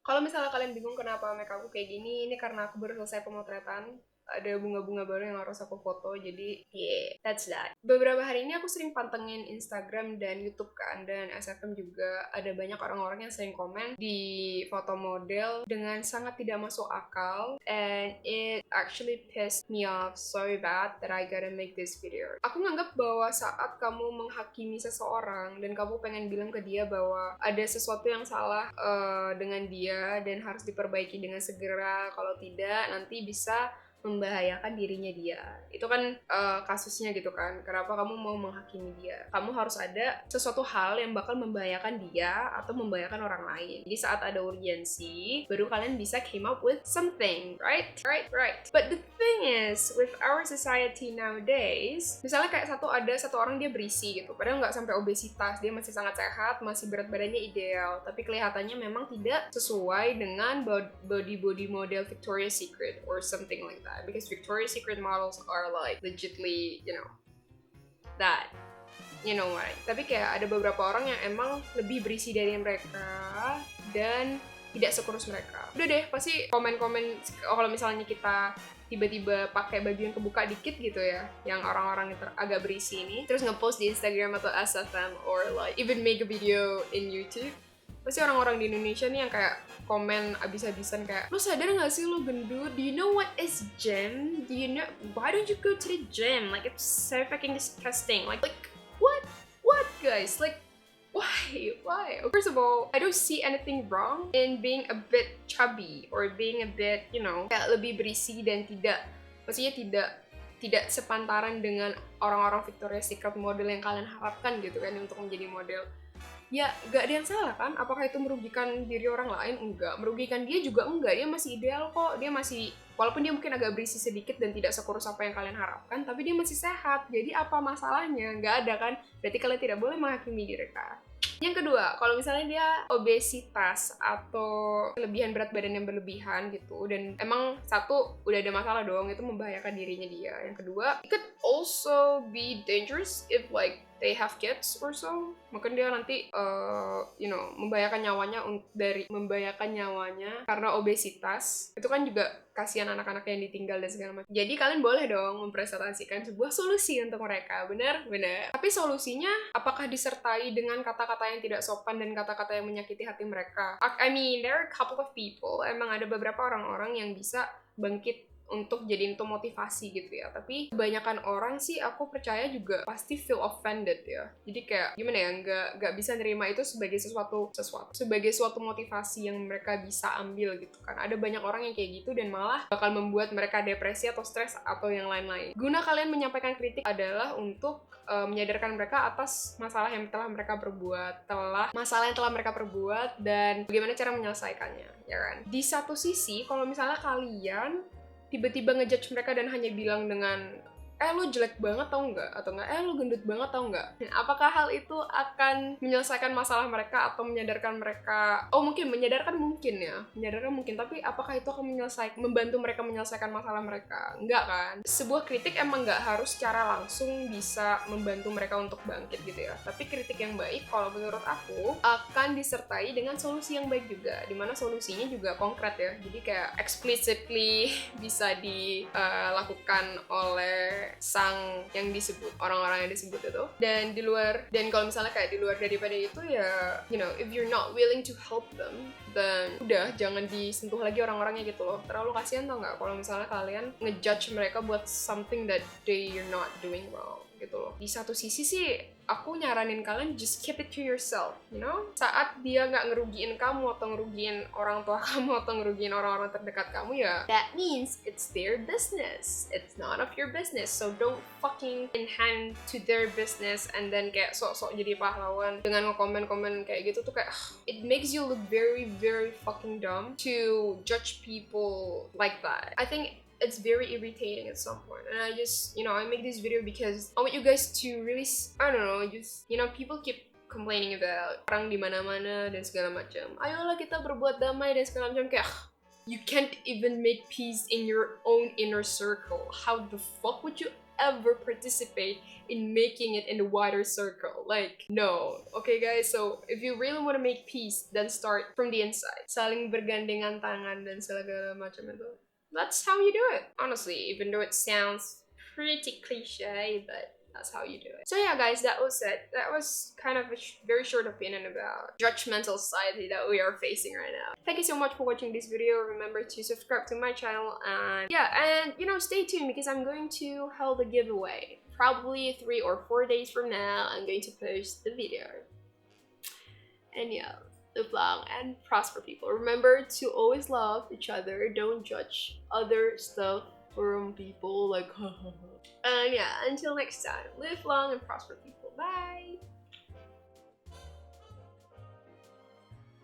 Kalau misalnya kalian bingung kenapa make aku kayak gini, ini karena aku baru selesai pemotretan. Ada bunga-bunga baru yang harus aku foto, jadi yeah, that's that. Beberapa hari ini aku sering pantengin Instagram dan YouTube kan, dan SFM juga ada banyak orang-orang yang sering komen di foto model dengan sangat tidak masuk akal, and it actually pissed me off so bad that I gotta make this video. Aku nganggap bahwa saat kamu menghakimi seseorang dan kamu pengen bilang ke dia bahwa ada sesuatu yang salah dengan dia dan harus diperbaiki dengan segera, kalau tidak nanti bisa membahayakan dirinya dia. Itu kan kasusnya gitu kan. Kenapa kamu mau menghakimi dia? Kamu harus ada sesuatu hal yang bakal membahayakan dia atau membahayakan orang lain. Jadi saat ada urgensi, baru kalian bisa came up with something, right? Right. But the thing is, with our society nowadays, misalnya kayak ada satu orang dia berisi gitu, padahal nggak sampai obesitas, dia masih sangat sehat, masih berat badannya ideal, tapi kelihatannya memang tidak sesuai dengan body model Victoria's Secret or something like that. Because Victoria's Secret models are like legitly, that. You know what? Tapi kayak ada beberapa orang yang emang lebih berisi dari mereka dan tidak sekurus mereka. Udah deh, pasti komen-komen kalau misalnya kita tiba-tiba pakai baju yang kebuka dikit gitu ya, yang orang-orang yang agak berisi ini, terus ngepost di Instagram atau SFM or like even make a video in YouTube. Pasti orang-orang di Indonesia nih yang kayak komen abis-abisan kayak, lo sadar gak sih lo gendut? Do you know what is gym? Do you know, why don't you go to the gym? Like, it's so fucking disgusting. Like what guys? Like, why? First of all, I don't see anything wrong in being a bit chubby or being a bit, kayak lebih berisi dan maksudnya tidak sepantaran dengan orang-orang Victoria's Secret model yang kalian harapkan gitu kan untuk menjadi model. Ya, gak ada yang salah kan? Apakah itu merugikan diri orang lain? Enggak. Merugikan dia juga enggak. Dia masih ideal kok. Dia masih, walaupun dia mungkin agak berisi sedikit dan tidak sekurus apa yang kalian harapkan, tapi dia masih sehat. Jadi apa masalahnya? Gak ada kan? Berarti kalian tidak boleh menghakimi diri mereka. Yang kedua, kalau misalnya dia obesitas atau kelebihan berat badan yang berlebihan gitu, dan emang satu, udah ada masalah dong, itu membahayakan dirinya dia. Yang kedua, it could also be dangerous if like they have kids or so. Mungkin dia nanti membahayakan nyawanya karena obesitas. Itu kan juga kasihan anak-anak yang ditinggal dan segala macam. Jadi kalian boleh dong mempresentasikan sebuah solusi untuk mereka. Benar. Tapi solusinya apakah disertai dengan kata-kata yang tidak sopan dan kata-kata yang menyakiti hati mereka? I mean, there are a couple of people. Emang ada beberapa orang-orang yang bisa bangkit untuk jadiin itu motivasi gitu ya. Tapi kebanyakan orang sih aku percaya juga pasti feel offended ya. Jadi kayak gimana ya, nggak bisa nerima itu sebagai sebagai suatu motivasi yang mereka bisa ambil gitu kan. Ada banyak orang yang kayak gitu dan malah bakal membuat mereka depresi atau stres atau yang lain-lain. Guna kalian menyampaikan kritik adalah untuk menyadarkan mereka atas masalah yang telah mereka perbuat, dan bagaimana cara menyelesaikannya, ya kan? Di satu sisi, kalau misalnya kalian tiba-tiba ngejudge mereka dan hanya bilang dengan lo jelek banget tau nggak? Atau nggak, lo gendut banget tau nggak? Apakah hal itu akan menyelesaikan masalah mereka atau menyadarkan mereka? Menyadarkan mungkin, tapi apakah itu akan membantu mereka menyelesaikan masalah mereka? Enggak kan? Sebuah kritik emang nggak harus secara langsung bisa membantu mereka untuk bangkit gitu ya. Tapi kritik yang baik, kalau menurut aku, akan disertai dengan solusi yang baik juga, dimana solusinya juga konkret ya. Jadi kayak explicitly bisa dilakukan oleh sang yang disebut, orang-orang yang disebut itu. Dan kalau misalnya kayak di luar daripada itu ya, if you're not willing to help them, dan udah jangan disentuh lagi orang-orangnya gitu loh. Terlalu kasihan tau nggak kalau misalnya kalian ngejudge mereka buat something that they're not doing wrong gitu loh. Di satu sisi sih aku nyaranin kalian just keep it to yourself, saat dia nggak ngerugiin kamu atau ngerugiin orang tua kamu atau ngerugiin orang-orang terdekat kamu, ya that means it's their business, it's none of your business. So don't fucking hand to their business and then kayak sok-sok jadi pahlawan dengan nge-komen kayak gitu tuh kayak it makes you look very very fucking dumb to judge people like that. I think it's very irritating at some point, and I just, I make this video because I want you guys to really, I don't know, just, people keep complaining about orang di mana-mana dan segala macam. Ayolah kita berbuat damai dan segala macam, kayak you can't even make peace in your own inner circle. How the fuck would you ever participate in making it in the wider circle. Like, no. Okay guys, so if you really want to make peace, then start from the inside. Saling bergandengan tangan dan segala macam itu. That's how you do it. Honestly, even though it sounds pretty cliche, but that's how you do it. So yeah guys, that was it. That was kind of a very short opinion about judgmental society that we are facing right now. Thank you so much for watching this video. Remember to subscribe to my channel, and yeah, and you know, stay tuned because I'm going to hold a giveaway. Probably 3 or 4 days from now, I'm going to post the video. And yeah, live long and prosper, people. Remember to always love each other. Don't judge other stuff from people like and yeah, until next time, live long and prosper, people. Bye.